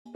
عشق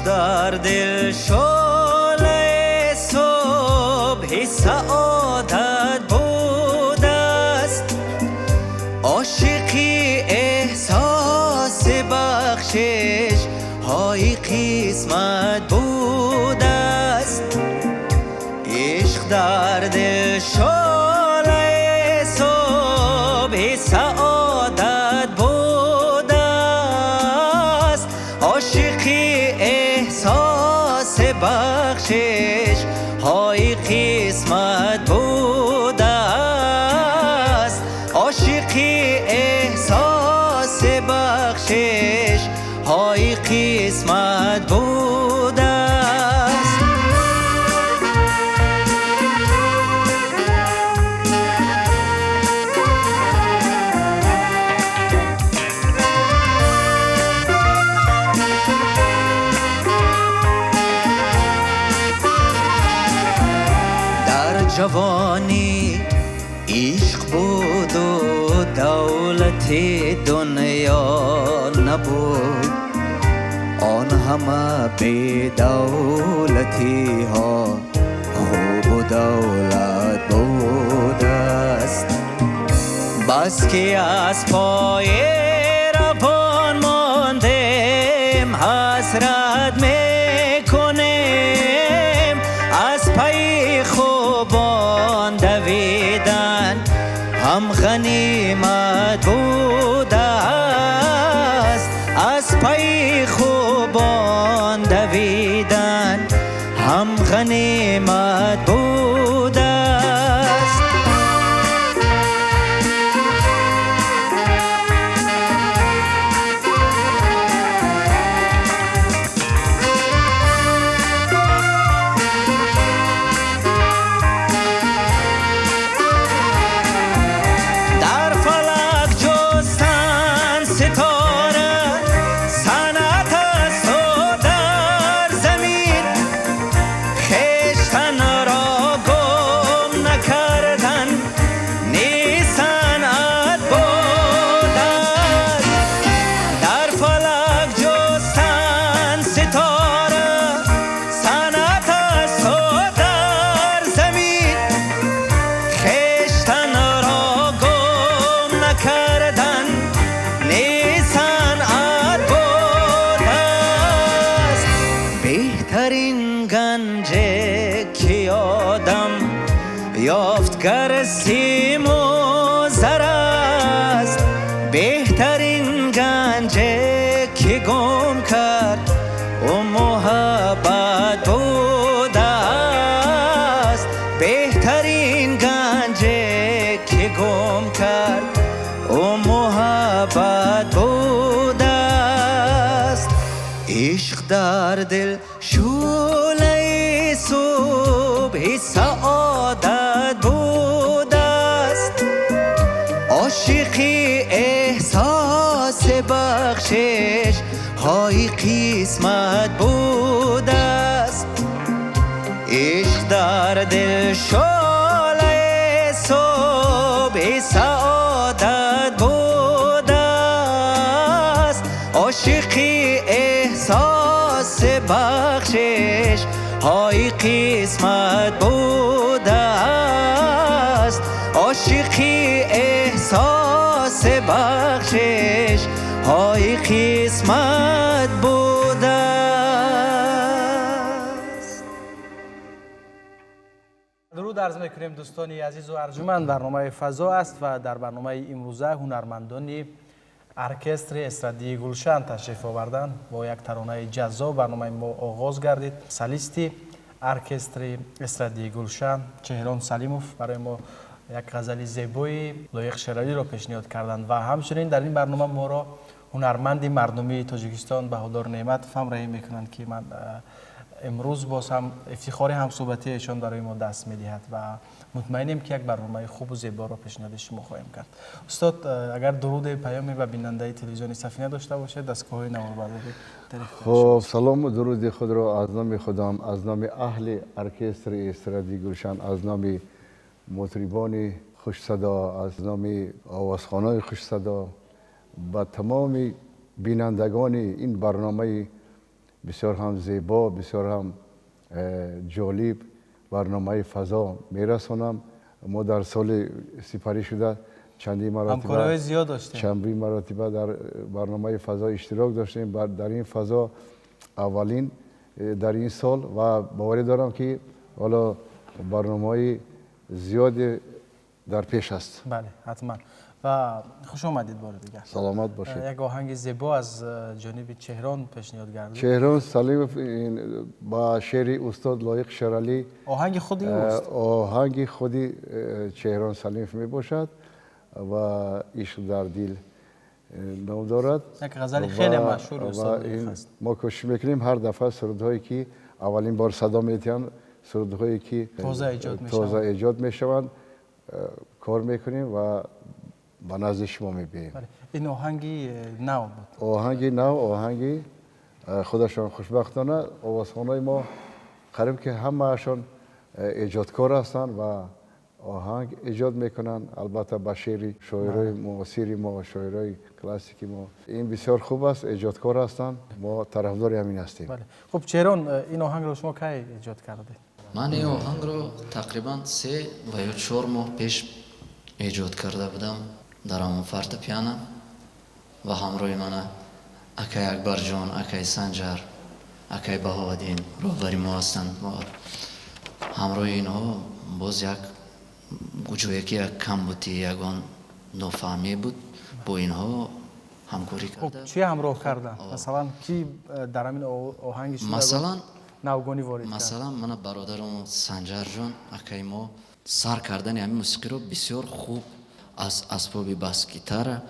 در دل شعله صبح سعادت بود است، عاشقی احساس بخشش های قسمت بود است. عشق در دل شعله صبح سعادت بود است، عاشقی احساس بخشش های قسمت بود است، عاشقی احساس بخشش های قسمت بود است. جوانی عشق بود و دولت دنیا نبود، آن همه بی دولتی ها خوب و دولت بود است. بس که از پای روان ماندیم حسرت میکنیم، از پای خوبان دویدن هم غنیمت بود است، از پای خوبان دویدن هم غنیمت بود است. بهترین گنج که آدم یافت گر سیم و زر است، بهترین گنج که گم کرد و محبت بود است، بهترین گنج که گم کرد و محبت بود است. عشق در دل شعله صبح سعادت بود است، عاشقی احساس بخشش های قسمت بود است. عشق در دل شعله صبح سعادت بود است، عاشقی احساس بخشش های قسمت بود است، عاشقی احساس بخشش های قسمت بود است. درود عرض می‌کنیم دوستان عزیز و ارجمند. برنامه فضا است و در برنامه امروزه هنرمندان ارکستر استرادی گلشن تشریف آوردند. با یک ترانه جذاب برنامه ما آغاز گردید. سالیستی ارکستر استرادی گلشن چهران سلیموف برای ما یک غزل زیبای لایق شرالی را پیشنهاد کردند و همچنین در این برنامه ما را هنرمند مردمی تاجیکستان بهادر نعمت فهم رای میکنند که من امروز باز هم افتخار هم صحبتی ایشان برای ما دست میدهد و مطمئنیم که یک برنامه خوب و زیبا را پیشنهاد شما خواهیم کرد. استاد اگر درود پیامی و بیننده تلویزیون سفینه داشته باشید دستگاه نواربرداری در خب سلام و درود خود را از نام خودم، از نام اهل ارکستر استرادی گلشن، از نام مطربان خوش صدا، از نام آوازخوانای خوش صدا با تمام بینندگان این برنامه بسیار هم زیبا، بسیار هم جالب برنامه فضا میرسانم. ما در سال سپری شده چندین مراتبه زیاد داشتیم. چندین مراتبه در برنامه فضا اشتراک داشتیم. در این فضا اولین در این سال و باوری دارم که حالا برنامه زیاد در پیش است. بله حتما و خوش آمدید بار دیگر. سلامت باشید. یک آهنگ زیبا از جانب چهران پیشنهاد گردید. چهران سلیموف با شعر استاد لایق شرالی. آهنگ خودی اوست. آهنگ خودی چهران سلیموف می باشد و عشق در دل نام دارد. یک غزل خیلی مشهور استاد است. ما کوشش میکنیم هر دفعه سرودهایی که اولین بار صدا میتین، سرودهایی که تازه ایجاد میشوند کار میکنیم و با نزد شما میبینیم. این آهنگی نو بود. آهنگی نو، آهنگی خودشان خوشبختانه آوازخوانای ما قریب که همه‌شان ایجادکار هستند و آهنگ ایجاد میکنن، البته با شعر شاعرای معاصر ما، شاعرای کلاسیک ما. این بسیار خوب است، ایجادکار هستند، ما طرفدار همین هستیم. بله. خب چهران این آهنگ رو شما کی ایجاد کردید؟ من این آهنگ رو تقریبا 3 و یا 4 ماه پیش ایجاد کرده بودم در همون فورتپیانو و همراه من اکای اکبر جان، اکای سنجر، اکای بهادین راهبری ما هستند. ما همراه اینها باز یک جایی که یک کم بودی، یکان نفهمی بود، با اینها همکاری کرده. خب چی همراه کرده؟ مثلا کی در همین آهنگ شما مثلا نوگانی وارد کرد؟ مثلا من برادرم سنجر جان اکای ما سر کردن همین موسیقی رو بسیار خوب از اسباب بس گیتار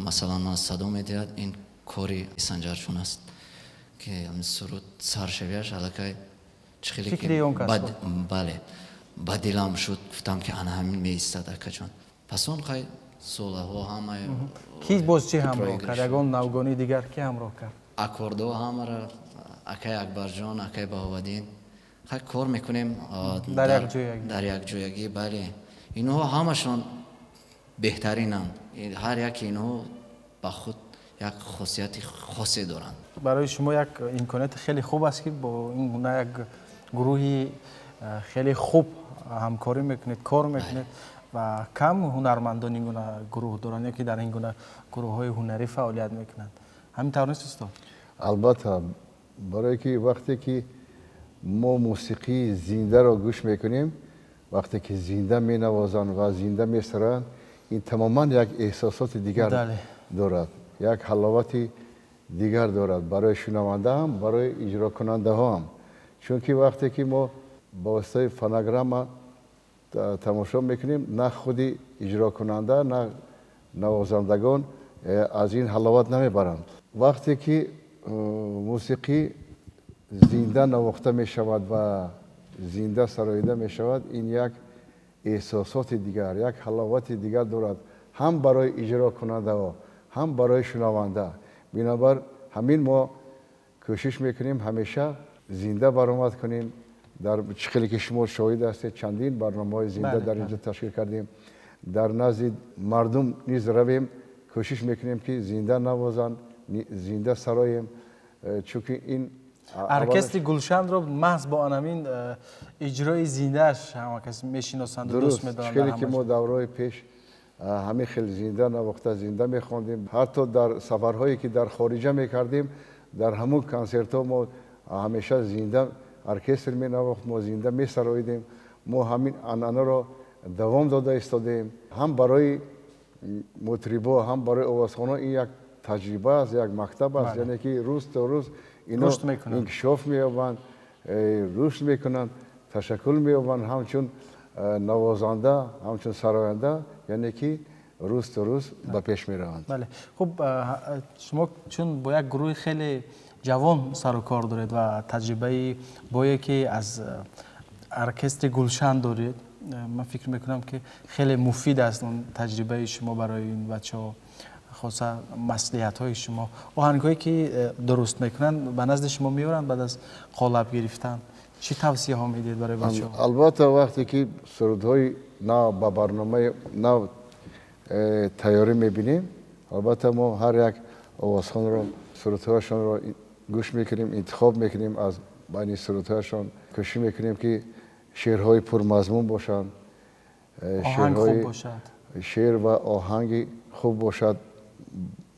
مثلا من صدا میدهد. این کاری سنجر جان است که همین سرود سر شویش علاقه چخیلی فکری اون کس بود. بله با دلم شد، گفتم که انا همین می ایستد اکا جان. پس اون خیلی سوله ها همه کی باز چی همراه کرد؟ یگان نوگانی دیگر کی همراه کرد؟ اکوردو همه را اکای اکبر جان، اکای بهادین خیلی کار میکنیم در یک جویگی. بله اینها همشون بهترینن، هر یک اینها با خود یک خاصیت خاصی دارند. برای شما یک امکانات خیلی خوب است که با این گونه یک گروهی خیلی خوب همکاری میکنید، کار میکنید و کم هنرمندان این گونه گروه دارند که در این گونه گروه های هنری فعالیت میکنند. همین طور نیست استاد؟ البته برای که وقتی که ما موسیقی زنده را گوش میکنیم، وقتی که زنده می نوازند و زنده می سرند، این تماما یک احساسات دیگر دارد، یک حلاوت دیگر دارد برای شنونده هم، برای اجرا کننده ها هم. چون که وقتی که ما با واسطه فونوگرام تماشا میکنیم، نه خودی اجرا کننده نه نوازندگان از این حلاوت نمیبرند. وقتی که موسیقی زنده نواخته می شود و زنده سراییده می شود، این یک احساسات دیگر، یک حلاوت دیگر دارد، هم برای اجرا کننده ها هم برای شنونده. بنابر همین ما کوشش میکنیم همیشه زنده برآمد کنیم. در چخیلی که شما شاهد هستید چندین برنامه‌های زنده در اینجا تشکیل کردیم. در نزد مردم نیز رویم، کوشش میکنیم که زنده نوازند، زنده سرایم. چون این ارکستر گلشن رو محض با آنمین اجرای زندهش همه کسی میشناسند و دوست می‌دارند. خیلی که ما دورهای پیش همه خیلی زنده نواخته زنده میخواندیم، حتی در سفرهایی که در خارجه میکردیم در همون کنسرت ها ما همیشه زنده ارکستر می نواخت، ما زنده می سراییدیم. ما همین انانه را دوام داده استادیم. هم برای مطربا هم برای آوازخوانا این یک تجربه است، یک مکتب است. یعنی که روز تا روز اینا انکشاف می‌یابند، رشد میکنند، تشکل می‌یابند، همچون نوازنده، همچون سراینده، یعنی که روز تا روز به پیش می‌روند. بله. خب شما چون با یک گروه خیلی جوان سر و کار دارید و تجربه با یکی از ارکستر گلشن دارید، من فکر میکنم که خیلی مفید است اون تجربه شما برای این بچه‌ها، خاصه مصلحت های شما. آهنگایی که درست میکنن به نزد شما میارن بعد از قالب گرفتن، چی توصیه ها میدید برای بچه‌ها؟ البته وقتی که سرودهای نو با برنامه نو تیاری میبینیم، البته ما هر یک آوازخوان را سرودهایشان را گوش میکنیم، انتخاب میکنیم، از بین سرودهایشان کوشش میکنیم که شعرهای پرمضمون باشند، آهنگ خوب باشد، شعر و آهنگ خوب باشد،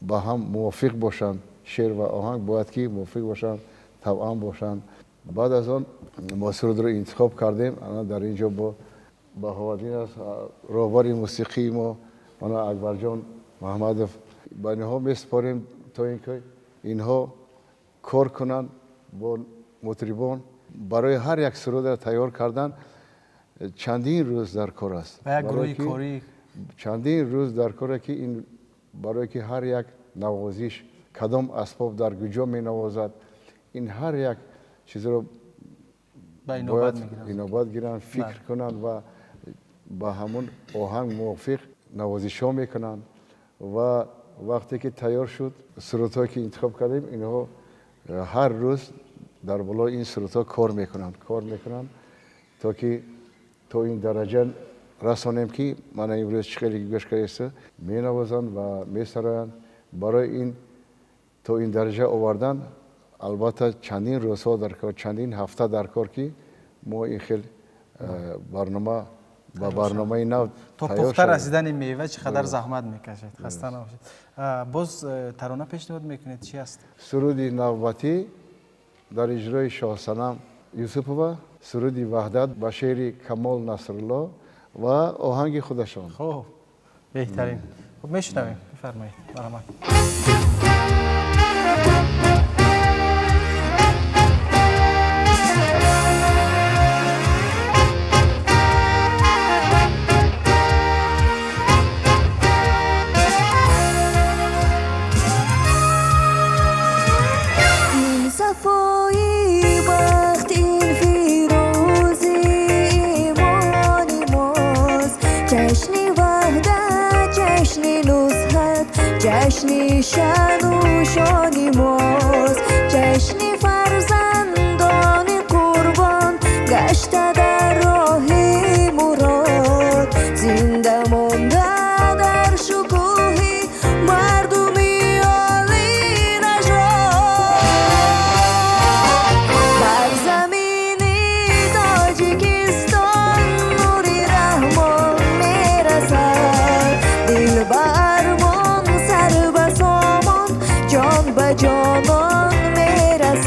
با هم موافق باشند. شعر و آهنگ باید که موافق باشند، طبعا باشند. بعد از آن ما سرود رو انتخاب کردیم. انا در اینجا با بهاءالدین است، راهبر موسیقی ما، انا اکبر جان محمدов، با اینها میسپاریم تا اینکه اینها کار کنند با مطربان. برای هر یک سرود تیار کردن چندین روز در کار است. و یک گروه کاری چندین روز در کار که این برای که هر یک نوازش کدام اسباب در کجا می نوازد، این هر یک چیز رو باید اینوبت گیرن، فکر کنند و با همون آهنگ موافق نوازش ها میکنند. و وقتی که تیار شد سرودهایی که انتخاب کردیم، اینها هر روز در بالای این سرودها کار میکنند تا که تا این درجه رسانیم که من امروز خیلی گوش کردم می نوازند و می سرایند. برای این تا این درجه آوردن البته چندین روزها در کار، چندین هفته در کار که ما این خیلی برنامه و برنامه نو تا پخته رسیدن این میوه چقدر زحمت میکشید. خسته نباشید. باز ترانه پیشنهاد میکنید چی است؟ سرود نوبتی در اجرای شاه صنم یوسفova، سرود وحدت با شعر کمال نصرالله و آهنگ خودشان. خب بهترین. خب میشنویم، بفرمایید. مرحمت. جشنی شن و شانی ماست، جشنی فرزندان قربان گشته در راه مراد، زنده مانده در شکوهی مردمی عالی نژاد. بر زمینی تاجیکستان نوری رحمان میرسد، دل بر جانان میرسد.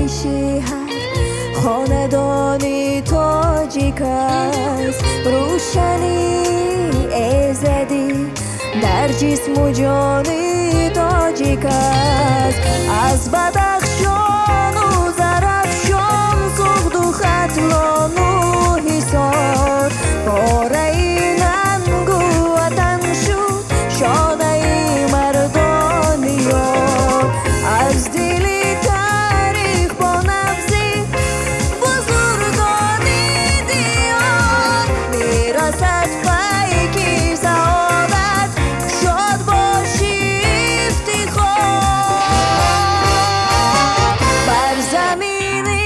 شیحت خاندانی تاجیک است روشنی ایزدی در جسم و جانی تاجیک است از بدخشان و زرافشان سوخت و ختلان و حصار پاره ننگو وطن شد شانه مردانیان از دلی تاریخ با نفسی بزرگانی دیان میرسد پیکی سعادت شاد باشی افتخار بر زمینی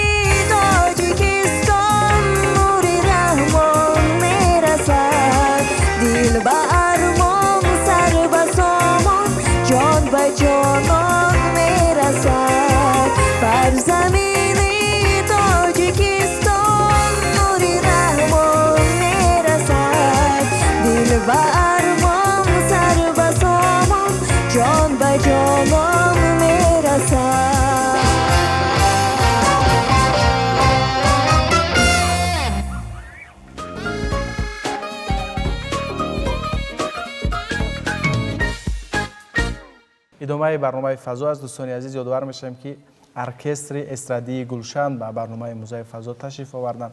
تاجیکستان نوری رحمان میرسد دل به ارمان سر به سامان جان به جانان میرسد بر زمینی تاجیکستان نوری رحمان میرسد دل به ارمان سر به سامان جان به جانان میرسد ادامه برنامه فضا از دوستان عزیز یادآور میشم که ارکستر استرادی گلشن به برنامه موزه فضا تشریف آوردند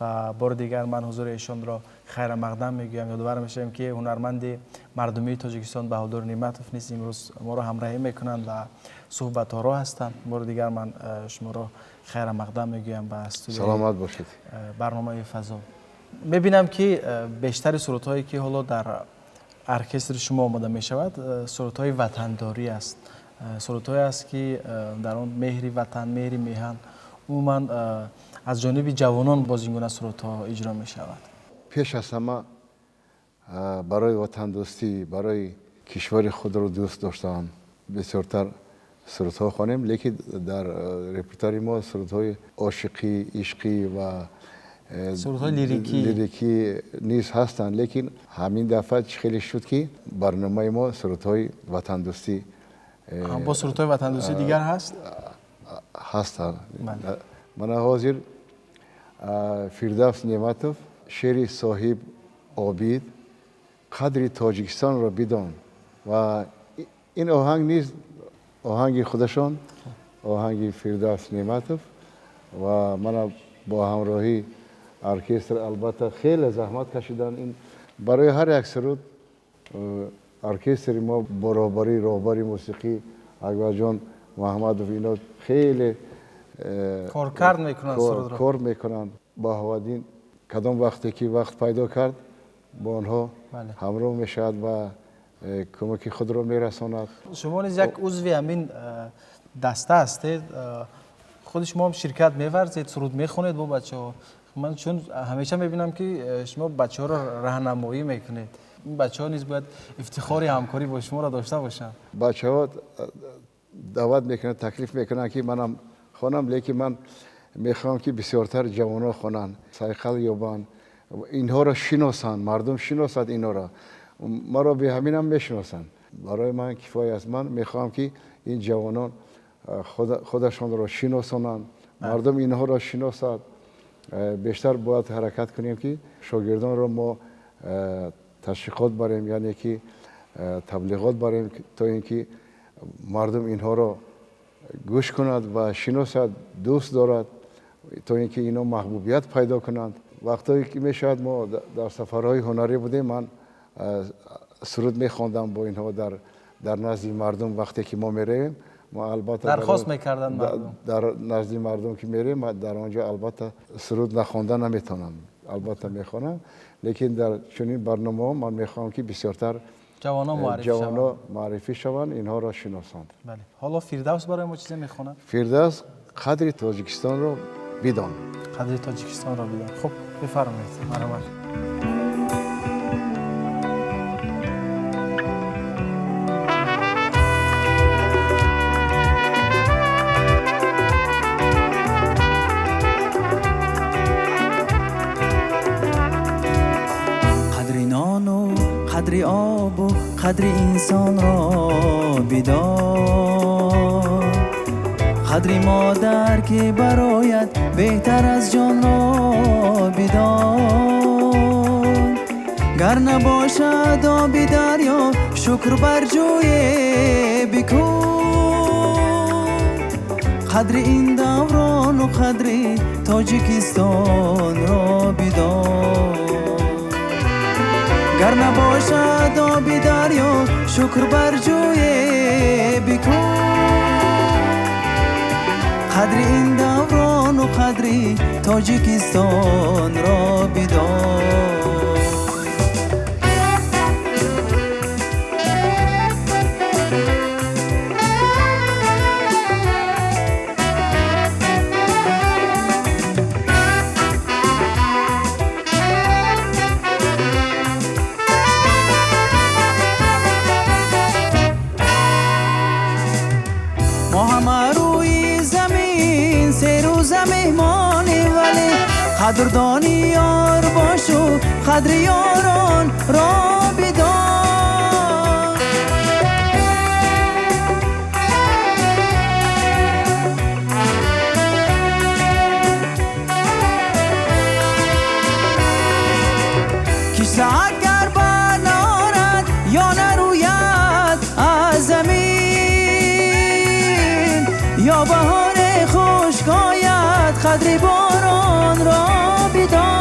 و بار دیگر من حضور ایشان را خیر مقدم میگویم. یادآور میشم که هنرمند مردمی تاجیکستان بهادر نعمتوف نیز امروز ما را همراهی میکنند و صحبت ها را هستند. بار دیگر من شما را خیر مقدم میگویم به استودیو سلامت باشید. برنامه فضا. میبینم که بیشتر سرود هایی که حالا در ارکستر شما آماده می شود سرود های وطنداری است، سرود های است که در آن مهری وطن، مهری میهن عموما از جانب جوانان باز این گونه سرود ها اجرا می شود. پیش از همه برای وطن دوستی، برای کشور خود رو دوست داشتن بسیارتر سرودها خوانیم، لیکن در رپرتوار ما سرودهای عاشقی، عشقی و سرودهای لیریکی نیز هستند، لیکن همین دفعه خیلی شد که برنامه ما سرودهای وطن دوستی با سرودهای وطن دوستی دیگر هستند. من حاضر فردوس نعمتوف شعر صاحب عابد قدر تاجیکستان را بدان و این آهنگ نیز آهنگ خودشان، آهنگ فردوس نعمتوف و من با همراهی ارکستر البته خیلی زحمت کشیدن. این برای هر یک سرود ارکستر ما برابری راهبری موسیقی اکبر جان محمدوف اینا خیلی کارکرد میکنند، سرود را کار میکنند. با هوادین کدام وقتی که وقت پیدا کرد با آنها همراه میشد و کمک خود را میرساند. شما نیز یک عضو همین دسته هستید، خود شما هم شرکت می‌ورزید، سرود میخونید با بچه‌ها. من چون همیشه میبینم که شما بچه‌ها را راهنمایی میکنید، این بچه‌ها نیز باید افتخار همکاری با شما را داشته باشند. بچه‌ها دعوت میکنن، تکلیف میکنن که منم خوانم، لیکن من میخوام که بسیارتر جوانان خوانن، سایقل یابن، اینها را شناسن، مردم شناسند اینا را، ما را به همین هم میشناسن. برای من کفایت است. من میخوام که این جوانان خودشان را شناسانند، مردم اینها را شناسند. بیشتر باید حرکت کنیم که شاگردان را ما تشویقات بریم، یعنی که تبلیغات بریم تا اینکه مردم اینها را گوش کند و شناسد، دوست دارد، تا اینکه اینا محبوبیت پیدا کنند. وقتی که میشد ما در سفرهای هنری بودیم، من سرود میخواندم با اینها در نزد مردم. وقتی که ما میریم ما البته درخواست میکردن مردم، در نزد مردم که میریم در آنجا البته سرود نخواندن نمیتونم، البته میخوانم، لیکن در چنین برنامه من میخوام که بسیارتر جوانا معرفی شوند، اینها را شناسند. بله. حالا فردوس برای ما چیزی میخونه؟ فردوس قدر تاجیکستان را بدان. قدر تاجیکستان را بدان. خب بفرمایید. مرحبا. قدر آب و قدر انسان را بدان، قدر مادر که برایت بهتر از جان را بدان. گر نباشد آب دریا شکر بر جوی بکن. قدر این دوران و قدر تاجیکستان را بدان. گر نباشد آب دریا شکر بر جوی بکن. قدر این دوران و قدر تاجیکستان را بدان. ما همه روی زمین سه روزه مهمانیم، ولی قدردانی یار باشو قدر یاران را بدان. کشته اگر برنارد یا نروید از زمین، یا بهار خشک آید قدر باران را بدان.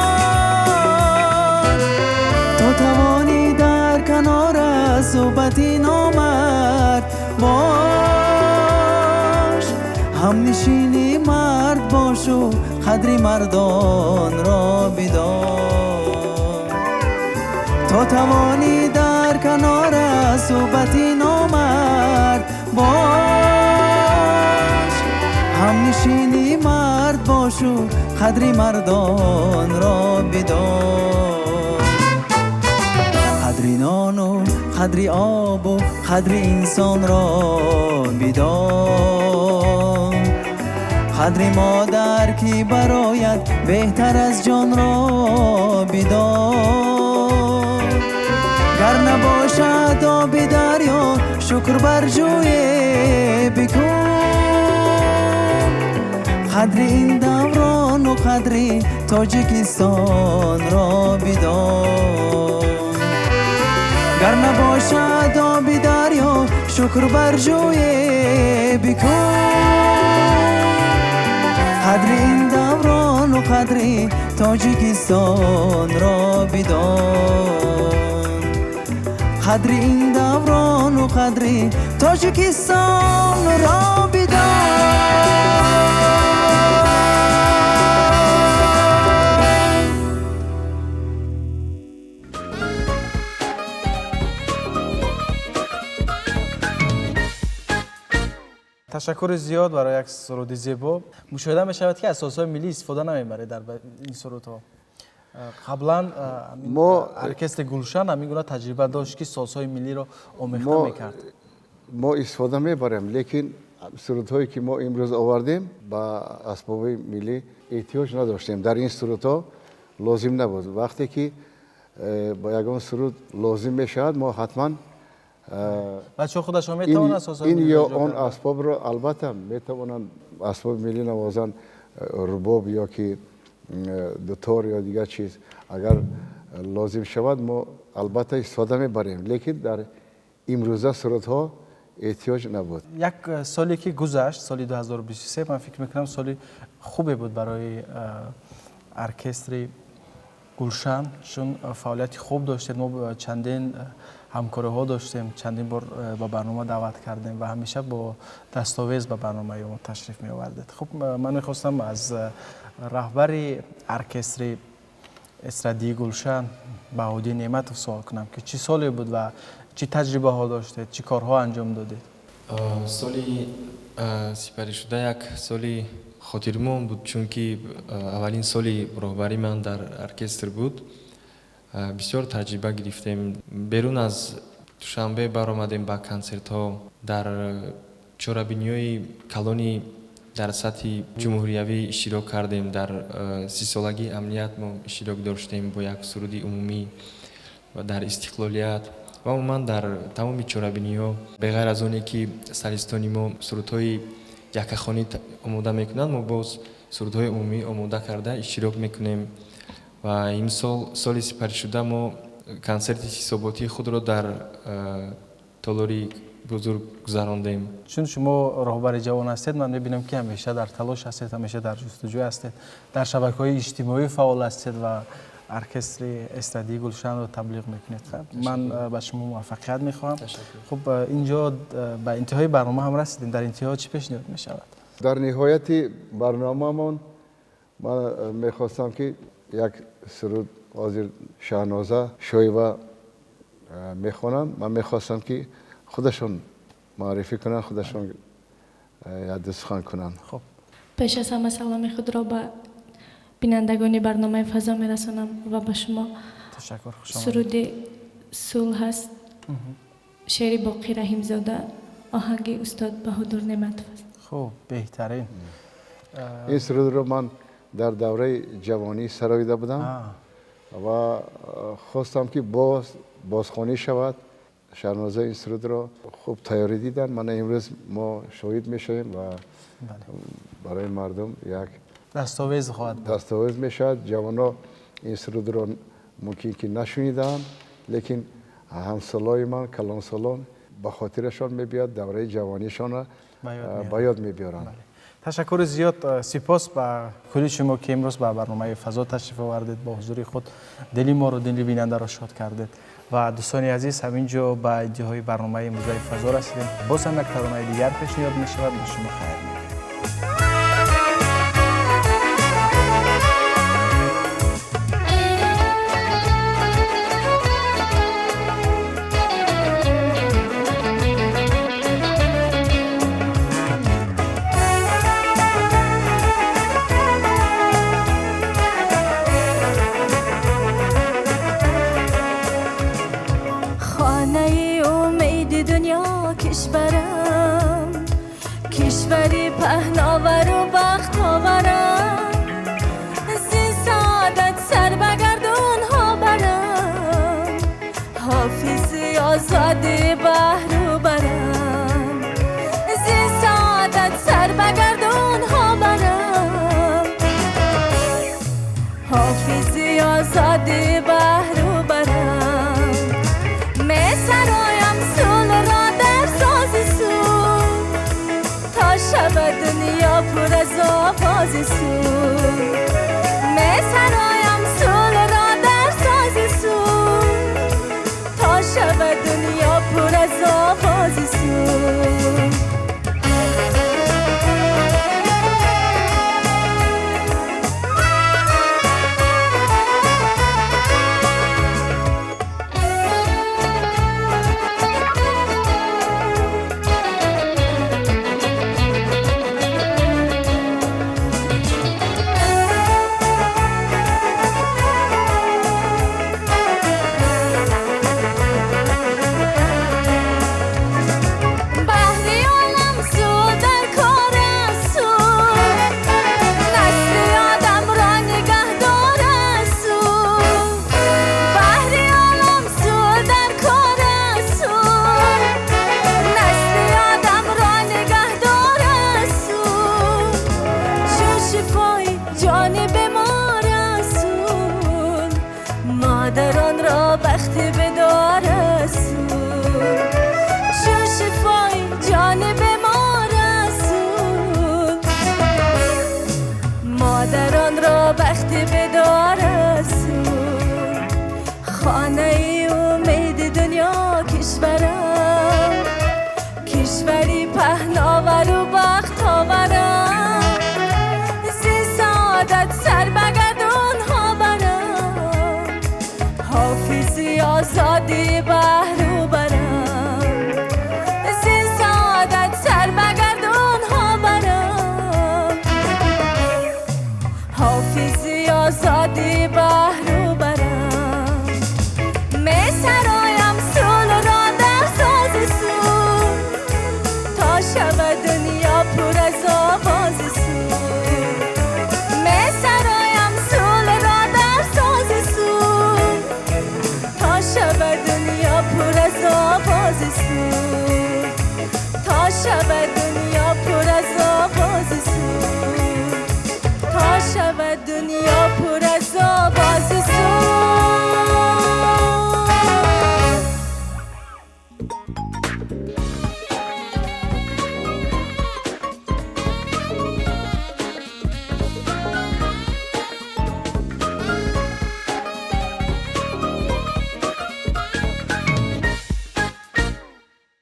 تو توانی در کنار صحبت نامرد باش، هم نشینی مرد باش و قدر مردان را بدان. تو توانی در کنار صحبت نامرد باش، هم نشینی مرد باشو قدر مردان را بدان. قدر نان و قدر آب و قدر انسان را بدان. قدر مادر که برایت بهتر از جان را بدان. گر نباشد آب دریا شکر بر جوی بکن. قدر این دوران و قدر تاجیکستان را بدان. گر نباشد آب دریا شکر بر جوی بکن. قدر این دوران و قدر تاجیکستان را بدان. قدر این دوران و قدر تاجیکستان را بدان. تشکر زیاد برای یک سرود زیبا. مشاهده می شود که از سازهای ملی استفاده نمیبره در این سرودها. قبلا ما ارکستر گلشن همین گونه تجربه داشت که سازهای ملی را آمیخته میکرد. ما استفاده میبریم، لیکن سرودهایی که ما امروز آوردیم با اسباب ملی احتیاج نداشتیم. در این سرودها لازم نبود. وقتی که با یگان سرود لازم میشود ما حتما بچه خودشان میتوانند سازهای این ملی یا اجرا اون کنند؟ اسباب را البته میتوانند اسباب ملی نوازن، رباب یا که دوتار یا دیگر چیز اگر لازم شود ما البته استفاده میبریم، لیکن در امروزه سرودها احتیاج نبود. یک سالی که گذشت، سالی 2023، من فکر میکنم سالی خوبی بود برای ارکستر گلشن، چون فعالیت خوب داشتیم. ما چندین همکاری ها داشتیم، چندین بار با برنامه دعوت کردیم و همیشه با دستاویز به برنامه ما تشریف می آوردید. خب من میخواستم از رهبر ارکستر استرادی گلشن بهادی نعمتov سوال کنم که چه سالی بود و چه تجربه ها داشتید، چه کارها انجام دادید؟ سالی سپری شده یک سالی خاطرمون بود، چون که اولین سالی راهبری من در ارکستر بود. بسیار تجربه گرفتیم. بیرون از دوشنبه برآمدیم با کنسرت ها در چهاربینی‌های کلونی در سطح جمهوریوی اشتراک کردیم. در 30 سالگی امنیت ما اشتراک داشتیم با یک سرود عمومی و در استقلالیت و عموما در تمام چهاربینی‌ها، به غیر از اونی که سرستانی ما سرودهای якахонӣ омода мекунанд, мо боз сурудҳои умумӣ омода карда иштирок мекунем. Ва имсол соли сипаришуда мо консерти ҳисоботии худро дар толори бузург гузарондем. чун шумо роҳбари ҷавон ҳастед, ман мебинам ки ҳамеша дар талош ҳастед, ҳамеша дар ҷустуҷӯ ҳастед, дар шабакаҳои иҷтимоӣ фаъол ҳастед ва оркестри эстрадии Гулшанро таблиғ мекунед. ман ба шумо муваффақият мехоҳам. хуб, инҷо ба интиҳои барнома ҳам расидем. дар интиҳо чӣ пешниҳод мешавад? дар ниҳояти барномамон ман мехостам ки як суруд ҳозир Шаҳноза Шоева мехонанд. ман мехостам ки худашон маърифӣ кунанд, худашон ядду сухан кунанд. хуб, пеш аз ҳама саломи худро ба бинандагони барномаи фазо мерасонам ва ба шумо. ташаккур. хушомадед. суруди сулҳ ҳаст, шеъри Боқӣ Раҳимзода, оҳанги устод Баҳодур Неъматов аст. хуб, беҳтарин. ин сурудро ман дар давраи ҷавонӣ сароида будам ва хостам ки бозхонӣ шавад. Шаҳноза ин сурудро хуб тайёрӣ дидан. мана имрӯз мо шоҳид мешавем ва барои мардум як дастовез хоҳад буд. дастовез мешавад. ҷавонҳо ин сурудро мумкин ки нашунидаанд, лекин ҳамсолои ман калонсолон ба хотирашон мебиёд, давраи ҷавонишонро ба ёд мебиёранд. ташаккури зиёд. сипос ба кули шумо ки имрӯз ба барномаи фазо ташриф овардед, бо ҳузури худ дили моро, дили бинандаро шод кардед. ва дӯстони азиз, ҳамин ҷо ба интиҳои барномаи имрӯзаи фазо расидем. боз ҳам як таронаи дигар пешниҳод мешавад. ба шумо хайр мекунем. کشوری پهناور و بختاورم، زی سعادت سر بگردون ها برم، حافظی آزادی بهرو برم، زی سعادت سر بگردون ها برم، حافظی آزادی بهرو برم. می سرایم سول را در ساز سول، تا شب دنیا پر از آواز سول. می سرایم سول را در ساز سول، تا شب دنیا پر از آواز سول. مادران را بختی بدار رسول، چون شفای جانب ما رسول. مادران را بختی بدار رسول، خانه امید دنیا کشورم، کشوری پهناور و بخت آورم، زی سعادت سر بگردون ها برم، حافظی آزادی بهرو برم، زی سعادت سر بگردون ها برم، حافظی آزادی بهرو